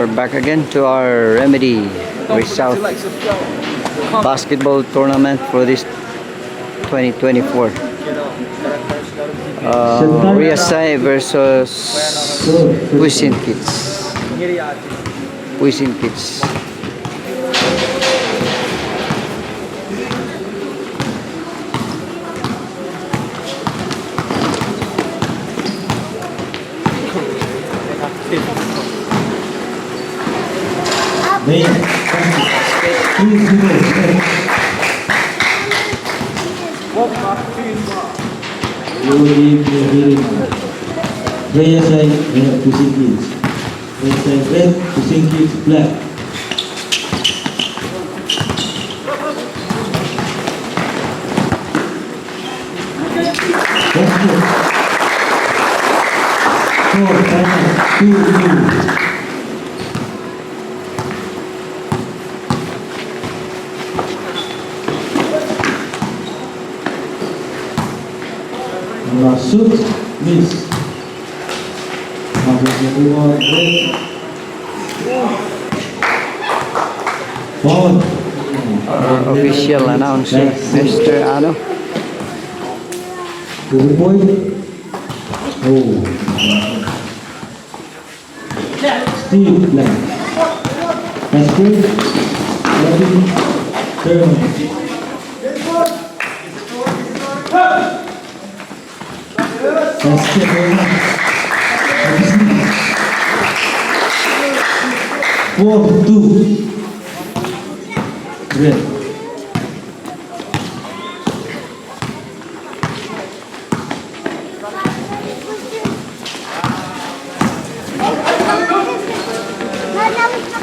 We're back again to our Remedy South basketball tournament for this 2024. Iasai versus Pusin kids. Pusin kids. Iasai and Pusin kids. Iasai red, Pusin kids black. That's good. 4-2. Shoot, miss. Official announcer, Mr. Ano. To the point. Oh. Steve Black. That's good. Turn. Four, two, red.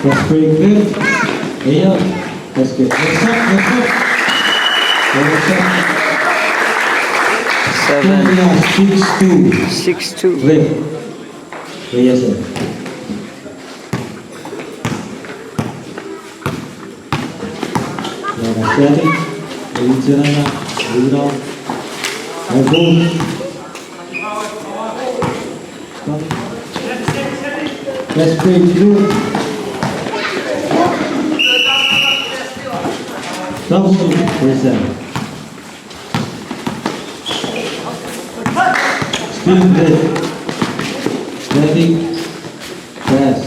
That's pretty good. Yeah, that's good. Next up. 6-2. Red. Yes, sir. Setting, let's break through. Double present. Still red. Setting, pass.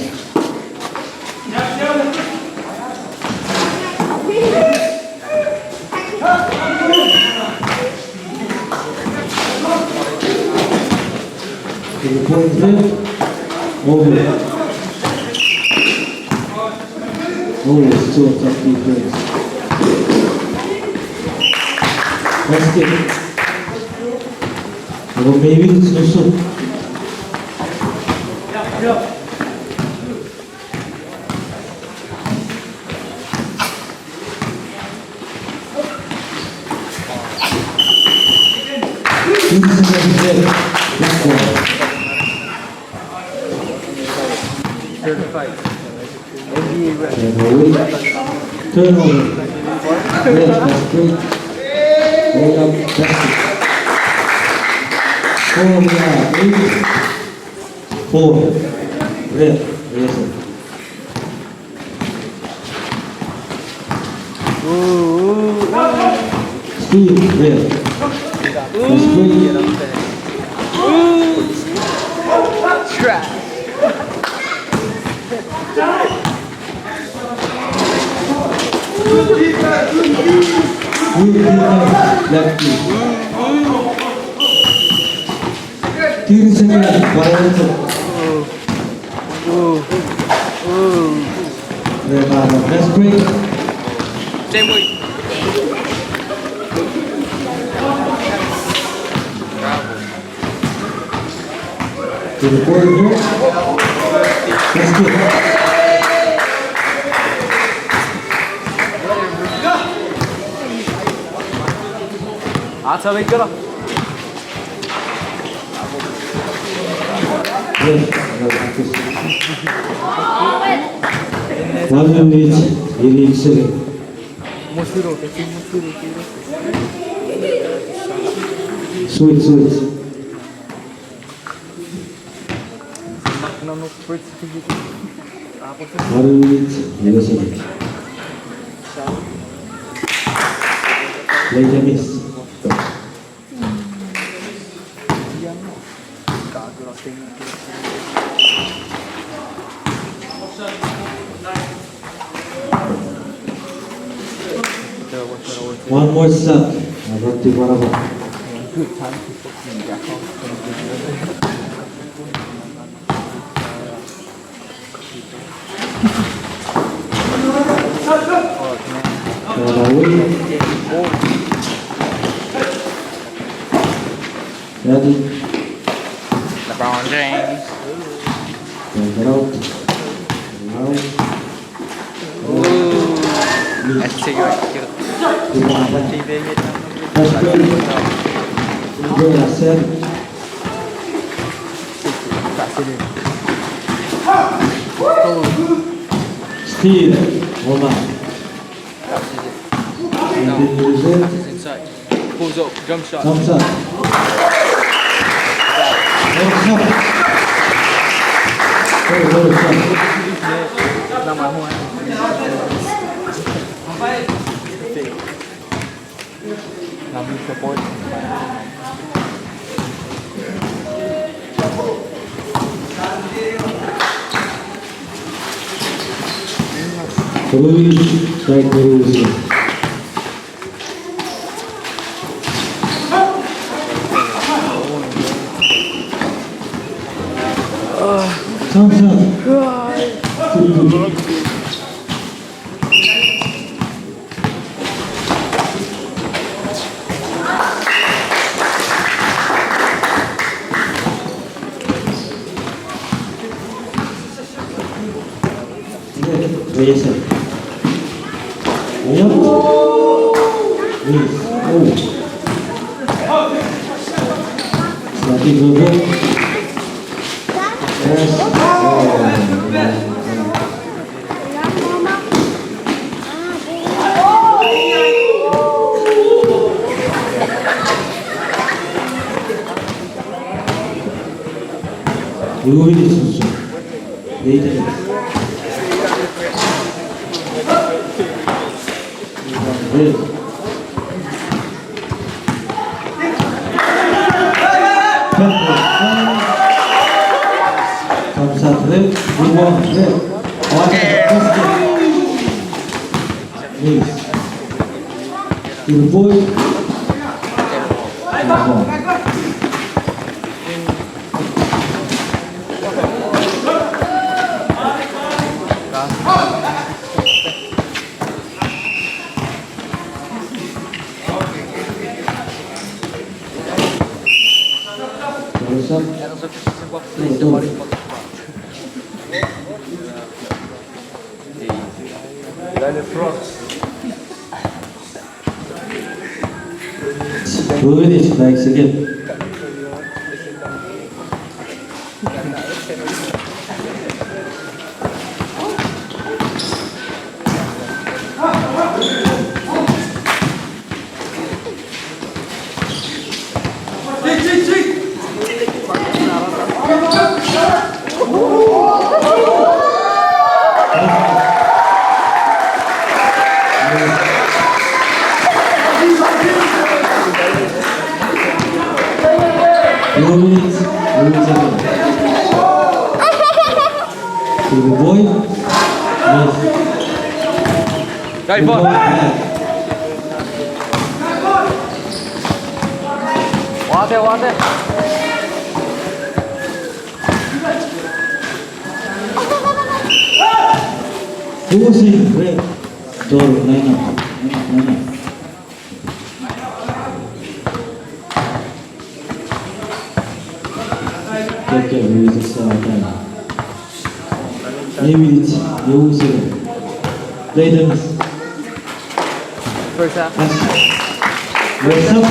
Point red, over. Oh, it's still a tough defense. That's it. Well, maybe it's no so. Turnover. Red, that's great. Hold up, that's it. 4, red, yes sir. Steve, red. That's great. Trash. Left knee. 30 seconds. That's great. Same way. To the board here. That's good. अच्छा wait करो 1 minute in each second. Sweet. 1 minute, USA. Play the miss. One more shot. Not too far away. Ready? LeBron James. Take it out. That's cigarette cute. That's good. Good, I said. Steal. Hold on. And then use it. Inside. Pulls up, jump shot. Thumbs up. Thumbs up. Very good shot. Support. Rules, right rules. Thumbs up. Yes, sir. Ayun. Yes. Oh. Slati Novo. Yes. You will listen, sir. Later. Yes. Thumbs up, red. We want red. One, yes. Still boy. Boone is strikes again. Boy. Yes. Right foot. Water, water. Pusin, red. Door, line up. Take care, we just time. Maybe it's you second. Play the miss. First half. What's up?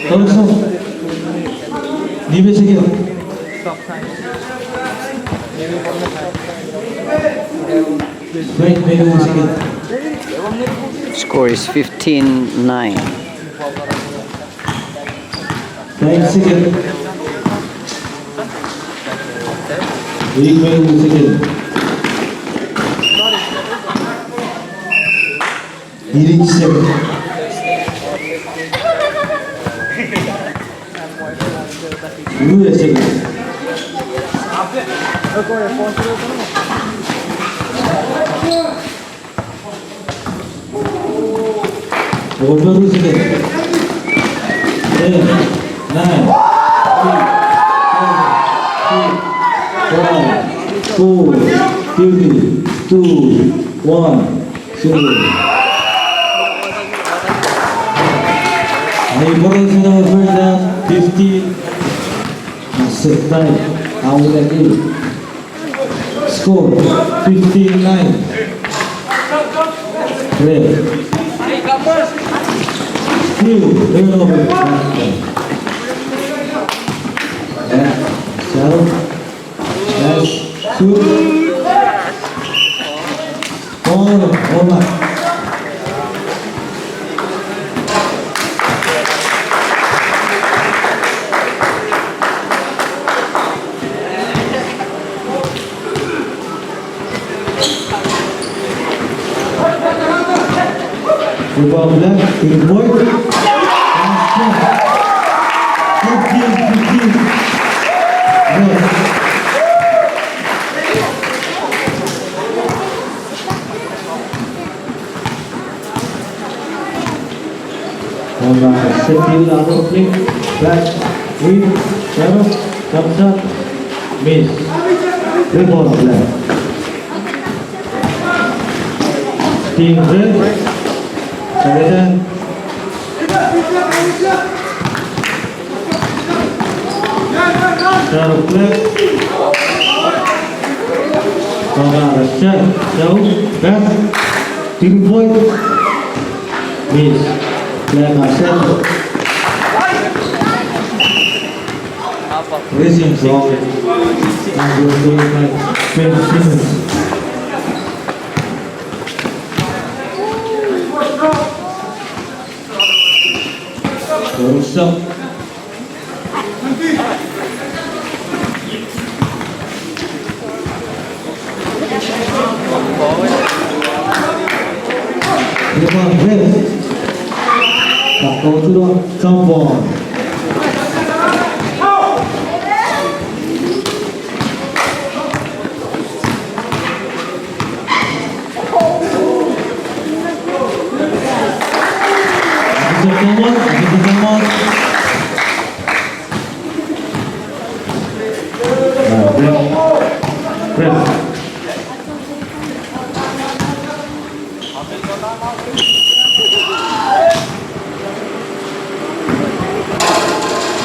Thumbs up. Leave it again. Stop time. Wait, again. Score is 15-9. 5 seconds. Leif Rain second. Healing second. Kuya second. Novo second. 10, 9, 8, 7, 6, 5, 4, 3, 2, 1, 0. Neighbors in our first down, 50. Set time, out again. Score, 59. Red. Two, turnover. Shadow. Dash. Shoot. Over. Football black, to the board. 15, 15. Red. Setting out of play. Back. In. Shadow. Comes up. Miss. Football black. Team red. Seven. Shadow black. Check. Jauh. Back. 3 point. Miss. Black set. Racing song. Number 25. 20 seconds. Rusak. Lima red. Tak tahu tu dah campur.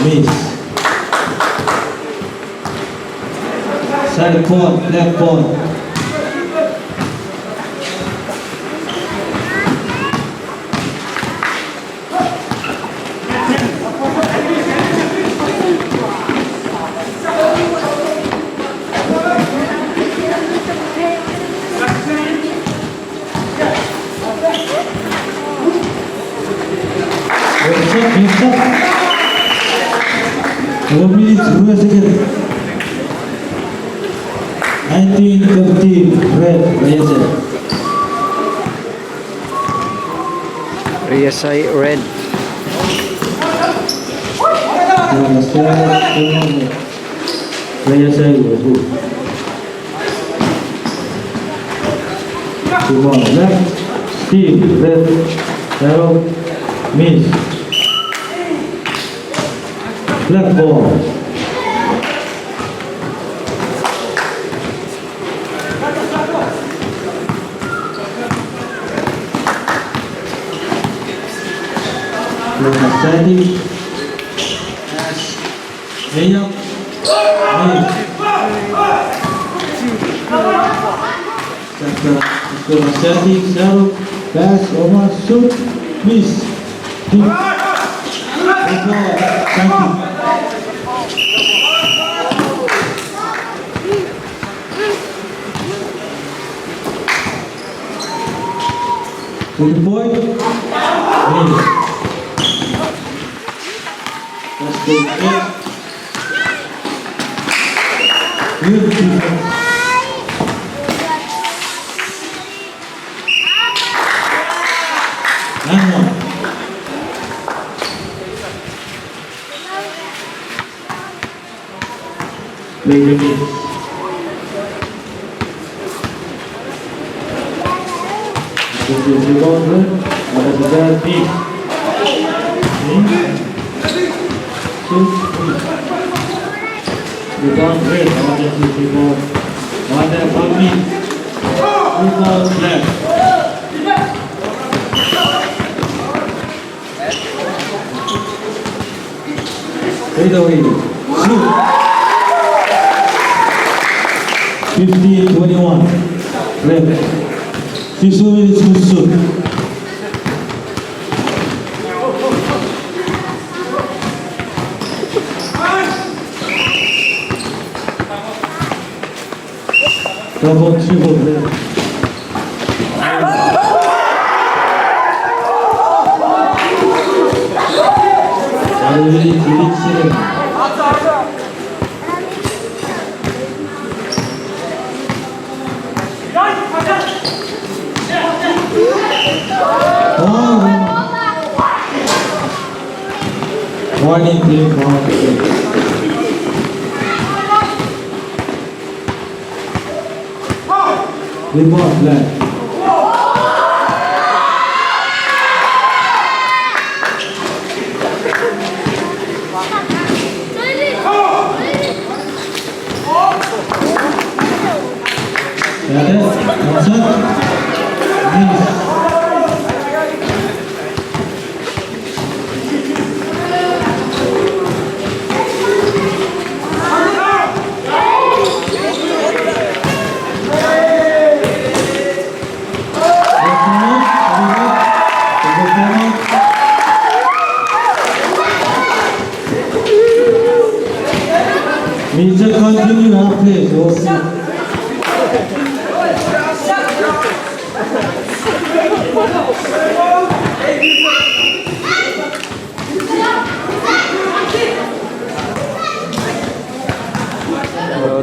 Miss. Side point, left point. Stop. 2 minutes, 2 seconds. 19-15, red, iasai red. Come on, left, Steve, red, arrow, miss. Left ball. Steady. Lay up. Steady. Shadow. Pass. Over. Shoot. Miss. Good ball. Thank you. Good boy. Miss. That's good. Good defense. Play the miss. This is rebound red. What is that? Miss. Rebound red. What is this rebound? What is that? Rebound left. Fade away. Shoot. 50-21. Left. 6 minutes to shoot. Double, triple left. Already glitching. Warning team count. Rebound left. Major continue our play.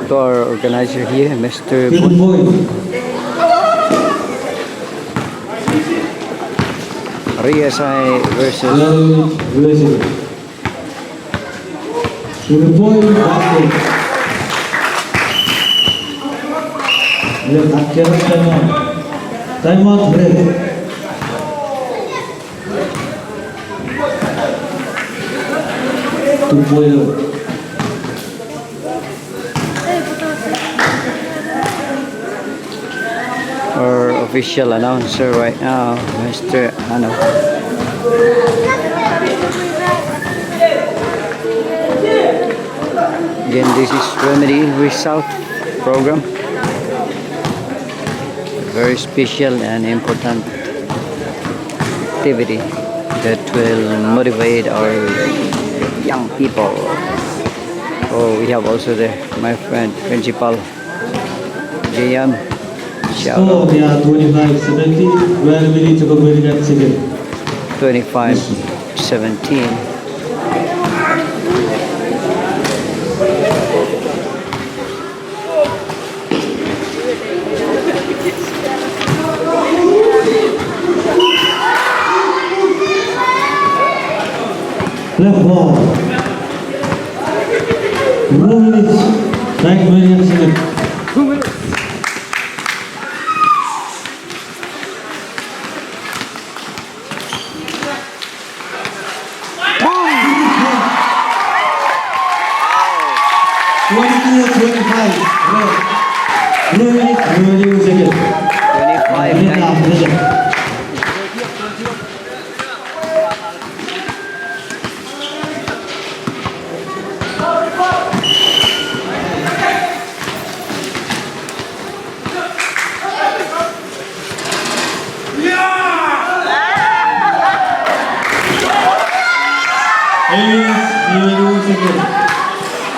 To our organizer here, Mr. Good Boone. boy. iasai versus Good boy. Basket. Left timeout. Timeout break. Good boy. Our official announcer right now, Mr. Ano. Again, this is Remedy Result program. Very special and important activity that will motivate our young people. Oh, we have also there my friend Principal JM. Shout So out. they are 25-17. 12 minutes to complete that second. 25-17. Left ball. 2 minutes. 9 minutes second. 2 minutes. Second.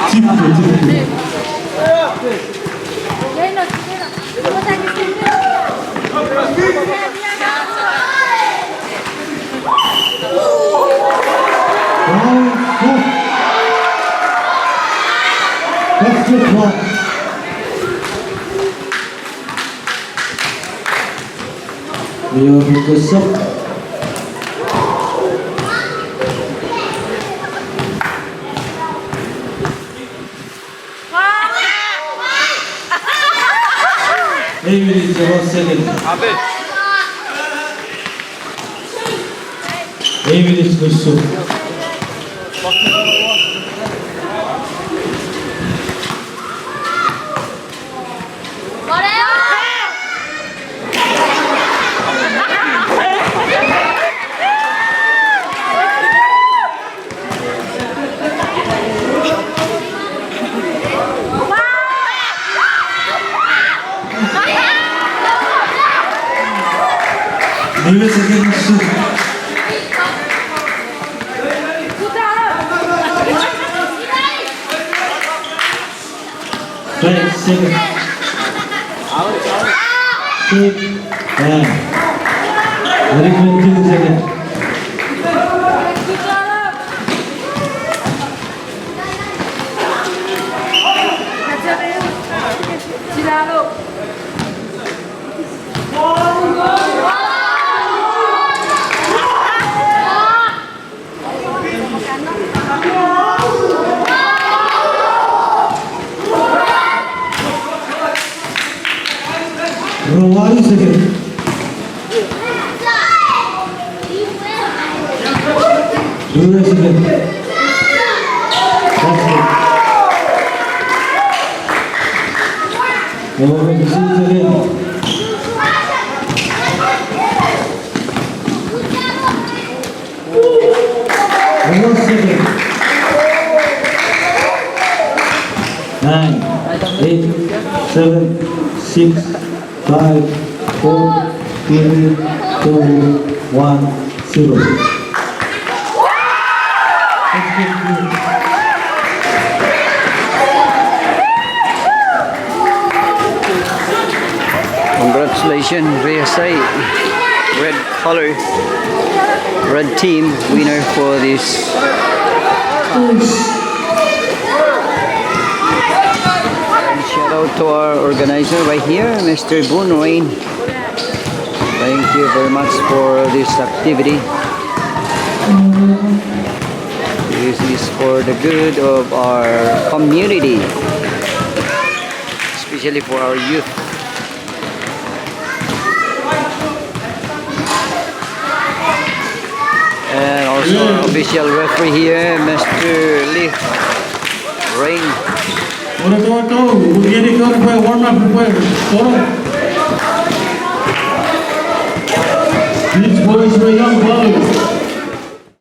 25. 8 minutes, about second. 8 minutes, gusto. Maybe second, gusto. Right, second. 8, 9. Very 20 seconds. Bro, 1 second. 2 seconds. That's it. Over 6 seconds. 1 second. 9, 8, 7, 6, 5, 4, 3, 2, 1, 0. Congratulations, iasai. Red color, red team winner for this. And shout out to our organizer right here, Mr. Boone Rain. Thank you very much for this activity. This is for the good of our community, especially for our youth. And also our official referee here, Mr. Leif Rain. Warm up, prepare.